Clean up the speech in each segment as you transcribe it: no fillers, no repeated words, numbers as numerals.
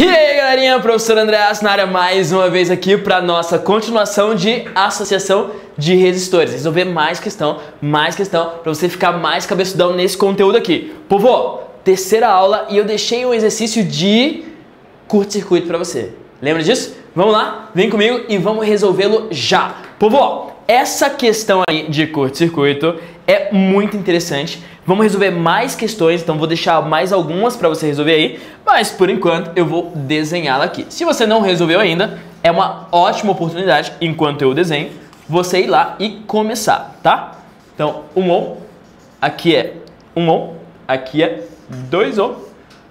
E aí galerinha, professor Andreas na área mais uma vez aqui para nossa continuação de associação de resistores. Resolver mais questão para você ficar mais cabeçudão nesse conteúdo aqui. Povo, terceira aula e eu deixei um exercício de curto-circuito para você. Lembra disso? Vamos lá, vem comigo e vamos resolvê-lo já. Povo, essa questão aí de curto-circuito é muito interessante. Vamos resolver mais questões, então vou deixar mais algumas para você resolver aí, mas por enquanto eu vou desenhá-la aqui. Se você não resolveu ainda, é uma ótima oportunidade, enquanto eu desenho, você ir lá e começar, tá? Então, 1 ohm, aqui é 1 ohm, aqui é 2 ohm,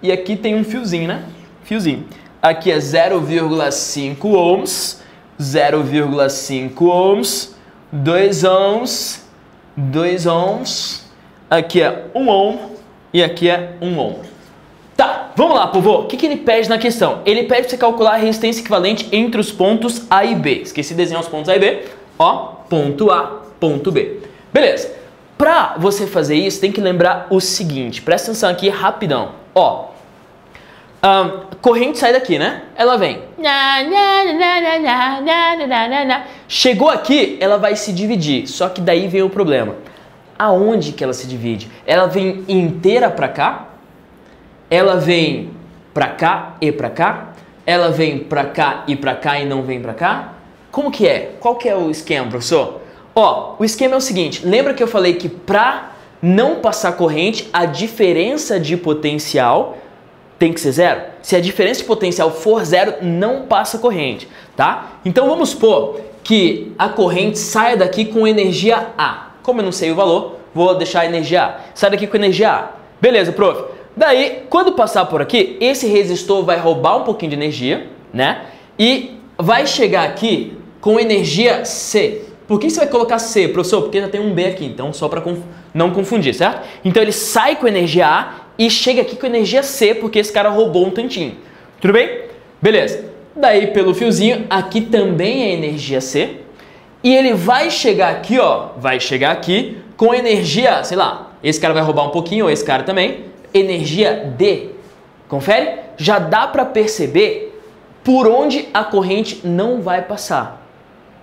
e aqui tem um fiozinho, né? Fiozinho. Aqui é 0,5 ohms, 0,5 ohms, 2 ohms, 2 ohms, aqui é 1 ohm e aqui é 1 ohm. Tá, vamos lá, povo. O que ele pede na questão? Ele pede para você calcular a resistência equivalente entre os pontos A e B. Esqueci de desenhar os pontos A e B. Ó, ponto A, ponto B. Beleza. Para você fazer isso, tem que lembrar o seguinte. Presta atenção aqui rapidão. Ó, corrente sai daqui, né? Ela vem. Chegou aqui, ela vai se dividir. Só que daí vem o problema. Aonde que ela se divide? Ela vem inteira para cá? Ela vem para cá e para cá? Ela vem para cá e não vem para cá? Como que é? Qual que é o esquema, professor? Ó, o esquema é o seguinte. Lembra que eu falei que para não passar corrente, a diferença de potencial tem que ser zero? Se a diferença de potencial for zero, não passa corrente, tá? Então vamos supor que a corrente saia daqui com energia A. Como eu não sei o valor, vou deixar a energia A. Sai daqui com energia A. Beleza, prof. Daí, quando passar por aqui, esse resistor vai roubar um pouquinho de energia, né? E vai chegar aqui com energia C. Por que você vai colocar C, professor? Porque já tem um B aqui, então só para não confundir, certo? Então ele sai com energia A e chega aqui com energia C, porque esse cara roubou um tantinho. Tudo bem? Beleza. Daí, pelo fiozinho, aqui também é energia C. E ele vai chegar aqui, ó, vai chegar aqui com energia, sei lá, esse cara vai roubar um pouquinho, ou esse cara também, energia D. Confere? Já dá para perceber por onde a corrente não vai passar.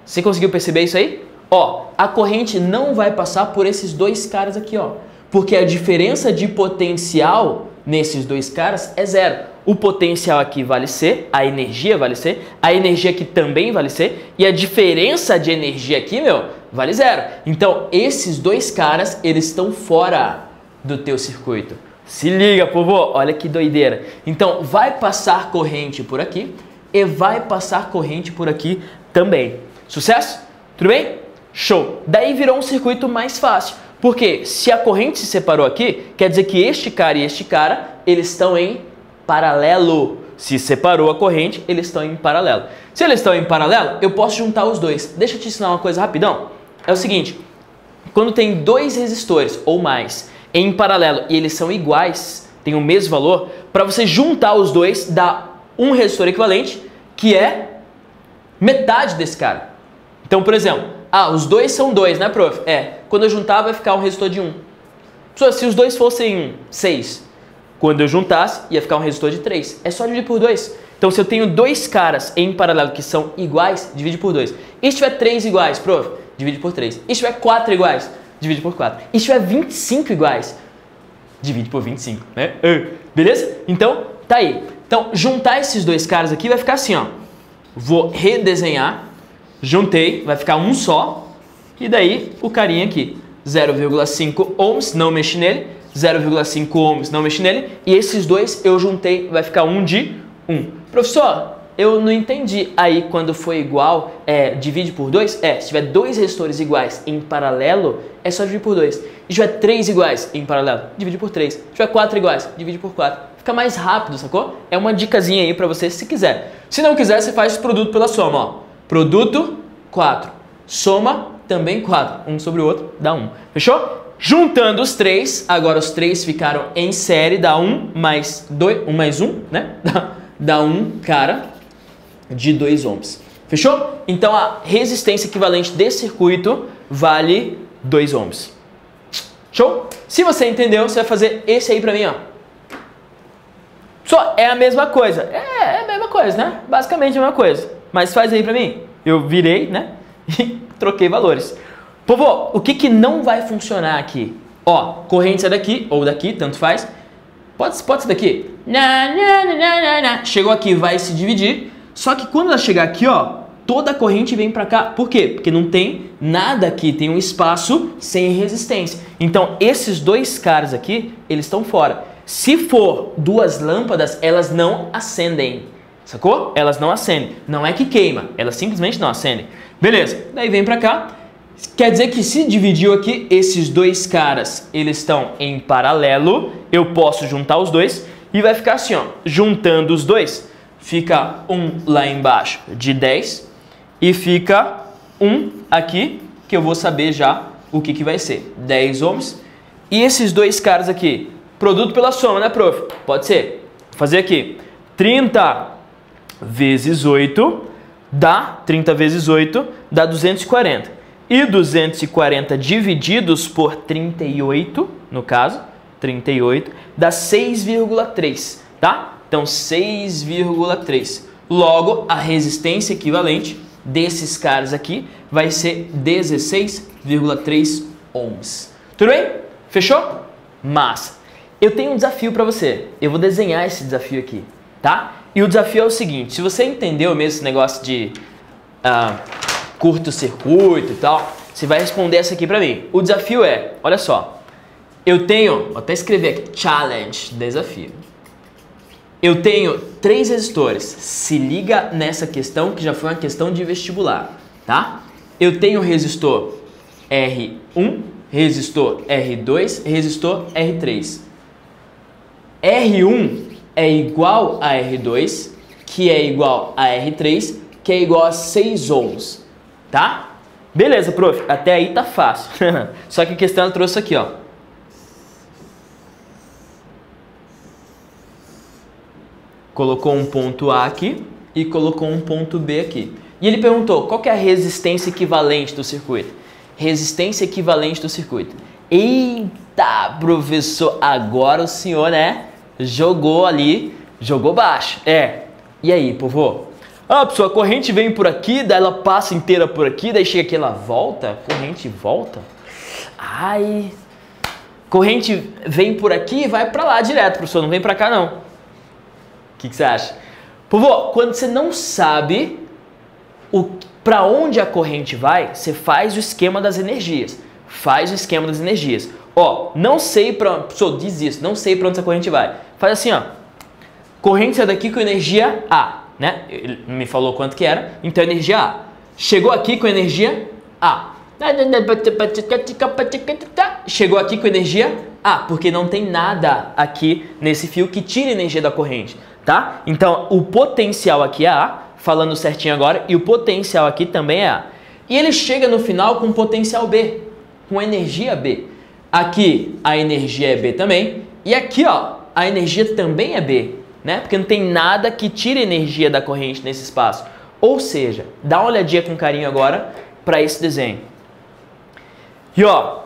Você conseguiu perceber isso aí? Ó, a corrente não vai passar por esses dois caras aqui, ó, porque a diferença de potencial nesses dois caras é zero. O potencial aqui vale C, a energia vale C, a energia aqui também vale C, e a diferença de energia aqui, meu, vale zero. Então, esses dois caras, eles estão fora do teu circuito. Se liga, povo, olha que doideira. Então, vai passar corrente por aqui e vai passar corrente por aqui também. Sucesso? Tudo bem? Show! Daí virou um circuito mais fácil. Porque se a corrente se separou aqui, quer dizer que este cara e este cara, eles estão em paralelo. Se separou a corrente, eles estão em paralelo. Se eles estão em paralelo, eu posso juntar os dois. Deixa eu te ensinar uma coisa rapidão. É o seguinte, quando tem dois resistores ou mais em paralelo e eles são iguais, tem o mesmo valor, para você juntar os dois dá um resistor equivalente, que é metade desse cara. Então, por exemplo, os dois são 2, né, prof? Quando eu juntar vai ficar um resistor de 1. Se os dois fossem 6, quando eu juntasse ia ficar um resistor de 3. É só dividir por 2. Então, se eu tenho dois caras em paralelo que são iguais, divide por 2. E se tiver 3 iguais, prof? Divide por 3. E se tiver 4 iguais, divide por 4. E se tiver 25 iguais, divide por 25, né? Beleza? Então, tá aí. Então, juntar esses dois caras aqui vai ficar assim, ó. Vou redesenhar. Juntei, vai ficar um só. E daí, o carinha aqui. 0,5 ohms, não mexi nele. 0,5 ohms, não mexi nele. E esses dois eu juntei, vai ficar 1 de 1. Professor, eu não entendi. Aí, quando for igual, divide por 2? Se tiver dois resistores iguais em paralelo, é só dividir por 2. Se tiver 3 iguais em paralelo, divide por 3. Se tiver 4 iguais, divide por 4. Fica mais rápido, sacou? É uma dicasinha aí pra você, se quiser. Se não quiser, você faz esse produto pela soma, ó. Produto, 4. Soma, também 4. Um sobre o outro, dá 1. Fechou? Juntando os três, agora os três ficaram em série, dá 1 mais 2, 1 mais 1, né? Dá 1 cara de 2 ohms. Fechou? Então a resistência equivalente desse circuito vale 2 ohms. Show? Se você entendeu, você vai fazer esse aí pra mim, ó. Só é a mesma coisa. É coisa, né? Basicamente a mesma coisa. Mas faz aí pra mim. Eu virei, né? E troquei valores. Povo, o que não vai funcionar aqui? Ó, corrente sai daqui ou daqui, tanto faz. Pode ser daqui. Chegou aqui, vai se dividir. Só que quando ela chegar aqui, ó, toda a corrente vem pra cá. Por quê? Porque não tem nada aqui, tem um espaço sem resistência. Então, esses dois caras aqui, eles estão fora. Se for duas lâmpadas, elas não acendem. Sacou? Elas não acendem. Não é que queima, elas simplesmente não acendem. Beleza, daí vem pra cá. Quer dizer que se dividiu aqui, esses dois caras, eles estão em paralelo. Eu posso juntar os dois e vai ficar assim, ó. Juntando os dois, fica um lá embaixo de 10 e fica um aqui, que eu vou saber já o que vai ser. 10 ohms. E esses dois caras aqui, produto pela soma, né, prof? Pode ser. Vou fazer aqui. 30 vezes 8 dá 240. E 240 divididos por 38, no caso, 38, dá 6,3, tá? Então, 6,3. Logo, a resistência equivalente desses caras aqui vai ser 16,3 ohms. Tudo bem? Fechou? Massa. Eu tenho um desafio para você. Eu vou desenhar esse desafio aqui, tá? E o desafio é o seguinte, se você entendeu mesmo esse negócio de curto-circuito e tal, você vai responder essa aqui pra mim. O desafio é, olha só, eu tenho, vou até escrever aqui, challenge, desafio. Eu tenho 3 resistores, se liga nessa questão que já foi uma questão de vestibular, tá? Eu tenho resistor R1, resistor R2, resistor R3. R1 é igual a R2, que é igual a R3, que é igual a 6 ohms. Tá? Beleza, prof. Até aí tá fácil. Só que a questão ela trouxe aqui, ó. Colocou um ponto A aqui e colocou um ponto B aqui. E ele perguntou, qual que é a resistência equivalente do circuito? Resistência equivalente do circuito. Eita, professor, agora o senhor, né, jogou ali, jogou baixo. E aí, povo? Ah, pessoal, a corrente vem por aqui, daí ela passa inteira por aqui, daí chega aqui, ela volta, corrente volta. Ai, corrente vem por aqui e vai pra lá direto, professor, não vem pra cá não. O que você acha? Povo, quando você não sabe pra onde a corrente vai, você faz o esquema das energias. Faz o esquema das energias. Ó, não sei pra onde, professor, diz isso, não sei pra onde essa corrente vai. Faz assim, ó, corrente sai daqui com energia A. Né? Ele me falou quanto que era, então energia A. Chegou aqui com energia A. Chegou aqui com energia A, porque não tem nada aqui nesse fio que tire energia da corrente, tá? Então, o potencial aqui é A, falando certinho agora, e o potencial aqui também é A. E ele chega no final com potencial B, com energia B. Aqui a energia é B também, e aqui, ó, a energia também é B. Né? Porque não tem nada que tire energia da corrente nesse espaço. Ou seja, dá uma olhadinha com carinho agora para esse desenho. E ó,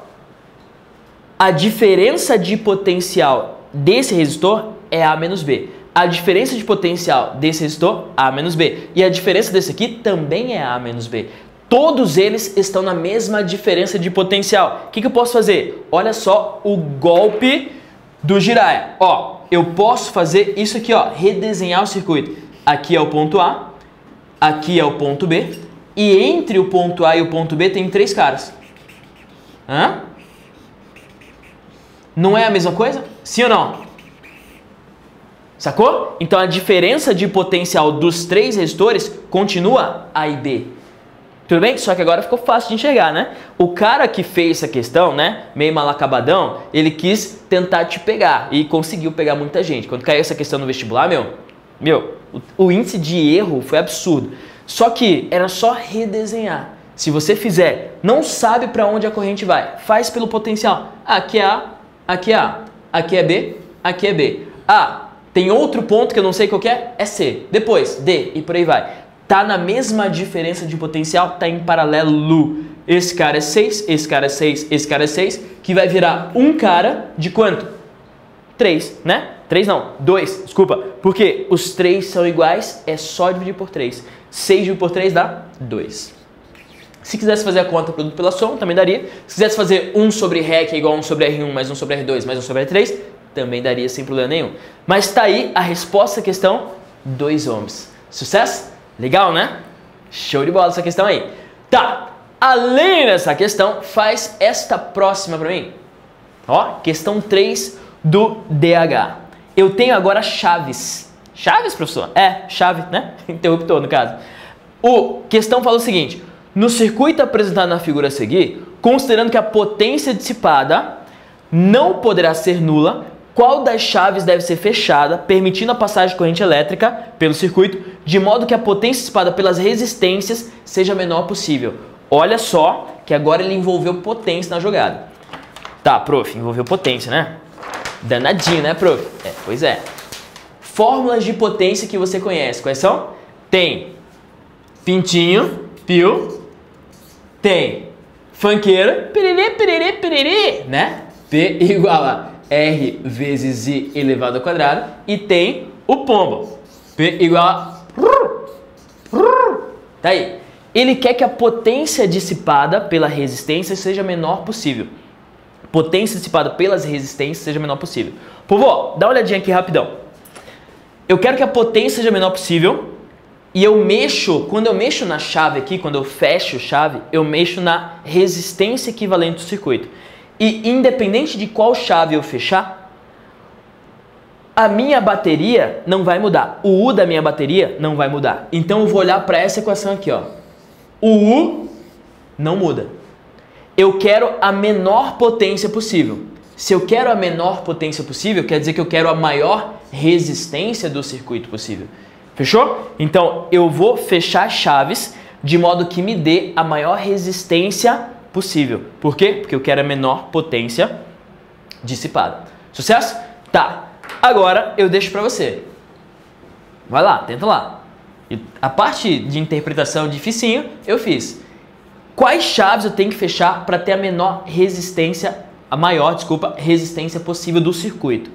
a diferença de potencial desse resistor é A menos B. A diferença de potencial desse resistor, A menos B. E a diferença desse aqui também é A menos B. Todos eles estão na mesma diferença de potencial. O que eu posso fazer? Olha só o golpe do Jiraiya. Ó, eu posso fazer isso aqui, ó, redesenhar o circuito. Aqui é o ponto A, aqui é o ponto B, e entre o ponto A e o ponto B tem 3 caras. Hã? Não é a mesma coisa? Sim ou não? Sacou? Então a diferença de potencial dos 3 resistores continua A e B. Tudo bem? Só que agora ficou fácil de enxergar, né? O cara que fez essa questão, né, meio malacabadão, ele quis tentar te pegar e conseguiu pegar muita gente. Quando caiu essa questão no vestibular, o índice de erro foi absurdo. Só que era só redesenhar. Se você fizer, não sabe para onde a corrente vai, faz pelo potencial. Aqui é A, aqui é A, aqui é B, aqui é B. Ah, tem outro ponto que eu não sei qual que é C. Depois, D e por aí vai. Tá na mesma diferença de potencial, tá em paralelo. Esse cara é 6, esse cara é 6, esse cara é 6, que vai virar um cara de quanto? 3, né? 3 não, 2, desculpa. Porque os 3 são iguais, é só dividir por 3. 6 dividido por 3 dá 2. Se quisesse fazer a conta produto pela soma, também daria. Se quisesse fazer 1 sobre Ré, que é igual a 1 sobre R1, mais 1 sobre R2, mais 1 sobre R3, também daria sem problema nenhum. Mas tá aí a resposta à questão 2 ohms. Sucesso? Legal, né? Show de bola essa questão aí. Tá, além dessa questão, faz esta próxima para mim. Ó, questão 3 do DH. Eu tenho agora chaves. Chaves, professor? É, chave, né? Interruptor, no caso. Questão fala o seguinte: no circuito apresentado na figura a seguir, considerando que a potência dissipada não poderá ser nula, qual das chaves deve ser fechada, permitindo a passagem de corrente elétrica pelo circuito, de modo que a potência dissipada pelas resistências seja a menor possível? Olha só que agora ele envolveu potência na jogada. Tá, prof, envolveu potência, né? Danadinho, né, prof? É, pois é. Fórmulas de potência que você conhece, quais são? Tem pintinho, pio, tem funkeira, piriri, piriri, piriri, né? P igual a R vezes I elevado ao quadrado, e tem o pombo, P igual a... Tá aí. Ele quer que a potência dissipada pela resistência seja a menor possível. Potência dissipada pelas resistências seja a menor possível. Povo, dá uma olhadinha aqui rapidão. Eu quero que a potência seja a menor possível, e quando eu mexo na chave aqui, quando eu fecho chave, eu mexo na resistência equivalente do circuito. E independente de qual chave eu fechar, a minha bateria não vai mudar. O U da minha bateria não vai mudar. Então eu vou olhar para essa equação aqui, ó. O U não muda. Eu quero a menor potência possível. Se eu quero a menor potência possível, quer dizer que eu quero a maior resistência do circuito possível. Fechou? Então eu vou fechar chaves de modo que me dê a maior resistência possível. Por quê? Porque eu quero a menor potência dissipada. Sucesso? Tá. Agora eu deixo para você. Vai lá, tenta lá. E a parte de interpretação dificinho eu fiz. Quais chaves eu tenho que fechar para ter a maior resistência possível do circuito?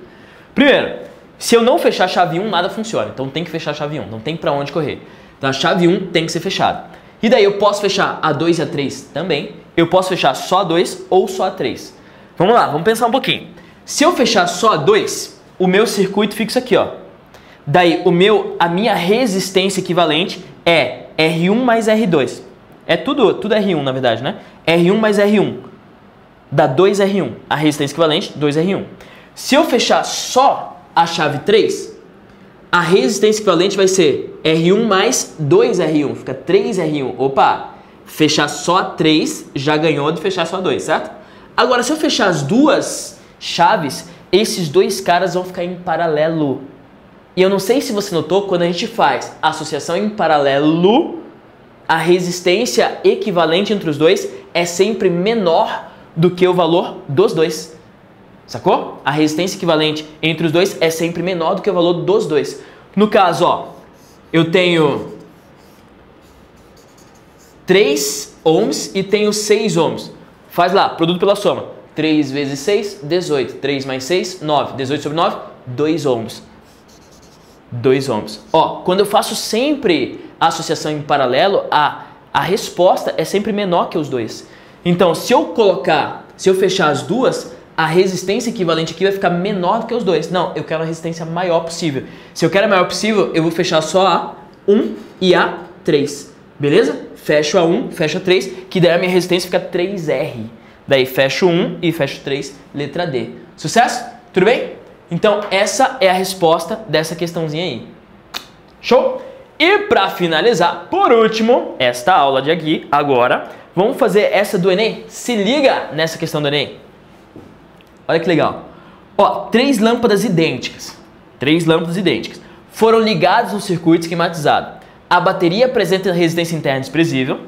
Primeiro, se eu não fechar a chave 1, nada funciona. Então tem que fechar a chave 1, não tem para onde correr. Então a chave 1 tem que ser fechada. E daí eu posso fechar a 2 e a 3 também. Eu posso fechar só a 2 ou só a 3. Vamos lá, vamos pensar um pouquinho. Se eu fechar só a 2, o meu circuito fica isso aqui, ó. Daí a minha resistência equivalente é R1 mais R2. É tudo R1 na verdade, né? R1 mais R1 dá 2R1. A resistência equivalente, 2R1. Se eu fechar só a chave 3, a resistência equivalente vai ser R1 mais 2R1. Fica 3R1. Opa! Fechar só a 3 já ganhou de fechar só a 2, certo? Agora, se eu fechar as duas chaves, esses dois caras vão ficar em paralelo. E eu não sei se você notou, quando a gente faz associação em paralelo, a resistência equivalente entre os dois é sempre menor do que o valor dos dois. Sacou? A resistência equivalente entre os dois é sempre menor do que o valor dos dois. No caso, ó, eu tenho 3 ohms e tenho 6 ohms. Faz lá, produto pela soma. 3 vezes 6, 18. 3 mais 6, 9. 18 sobre 9, 2 ohms. 2 ohms. Ó, quando eu faço sempre a associação em paralelo, a resposta é sempre menor que os dois. Então, se eu fechar as duas, a resistência equivalente aqui vai ficar menor do que os dois. Não, eu quero a resistência maior possível. Se eu quero a maior possível, eu vou fechar só a 1 e a 3. Beleza? Fecho a 1, fecho a 3, que daí a minha resistência fica 3R. Daí fecho 1 e fecho 3, letra D. Sucesso? Tudo bem? Então essa é a resposta dessa questãozinha aí. Show? E para finalizar, por último, esta aula de aqui, agora, vamos fazer essa do Enem? Se liga nessa questão do Enem. Olha que legal. Ó, 3 lâmpadas idênticas. 3 lâmpadas idênticas. Foram ligadas no circuito esquematizado. A bateria apresenta resistência interna desprezível,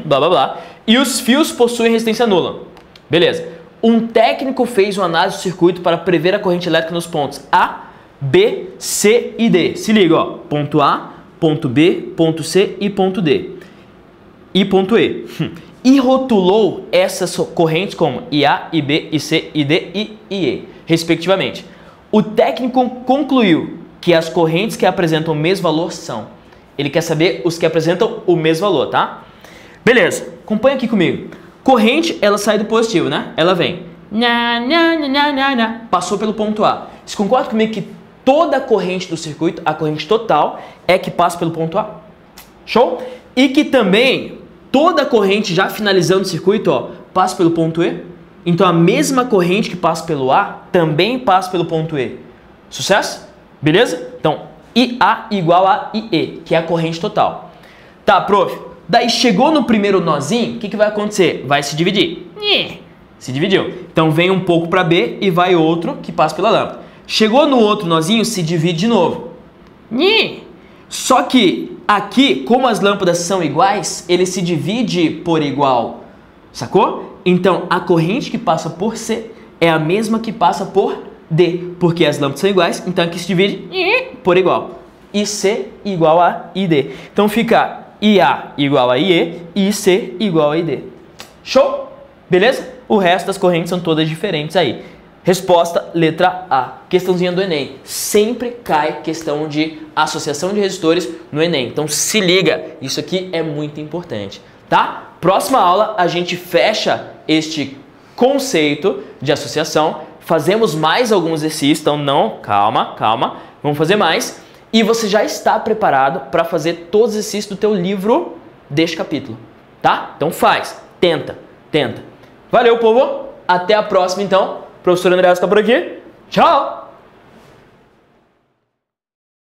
blá blá blá, e os fios possuem resistência nula. Beleza. Um técnico fez uma análise do circuito para prever a corrente elétrica nos pontos A, B, C e D. Se liga, ó. Ponto A, ponto B, ponto C e ponto D. E ponto E. E rotulou essas correntes como IA, IB, IC, ID e IE, respectivamente. O técnico concluiu que as correntes que apresentam o mesmo valor são. Ele quer saber os que apresentam o mesmo valor, tá? Beleza, acompanha aqui comigo. Corrente, ela sai do positivo, né? Ela vem. Passou pelo ponto A. Você concorda comigo que toda a corrente do circuito, a corrente total, é que passa pelo ponto A? Show? E que também toda a corrente já finalizando o circuito, ó, passa pelo ponto E. Então a mesma corrente que passa pelo A também passa pelo ponto E. Sucesso? Beleza? Então, IA igual a IE, que é a corrente total. Tá, prof. Daí chegou no primeiro nozinho, o que vai acontecer? Vai se dividir. Se dividiu. Então vem um pouco para B e vai outro que passa pela lâmpada. Chegou no outro nozinho, se divide de novo. Só que aqui, como as lâmpadas são iguais, ele se divide por igual. Sacou? Então a corrente que passa por C é a mesma que passa por D, porque as lâmpadas são iguais, então aqui se divide por igual. IC igual a ID. Então fica IA igual a IE e IC igual a ID. Show? Beleza? O resto das correntes são todas diferentes aí. Resposta, letra A. Questãozinha do Enem. Sempre cai questão de associação de resistores no Enem. Então se liga, isso aqui é muito importante, tá? Próxima aula a gente fecha este conceito de associação. Fazemos mais alguns exercícios, então não, calma, vamos fazer mais. E você já está preparado para fazer todos os exercícios do teu livro deste capítulo, tá? Então faz, tenta. Valeu, povo! Até a próxima, então. Professor André está por aqui. Tchau!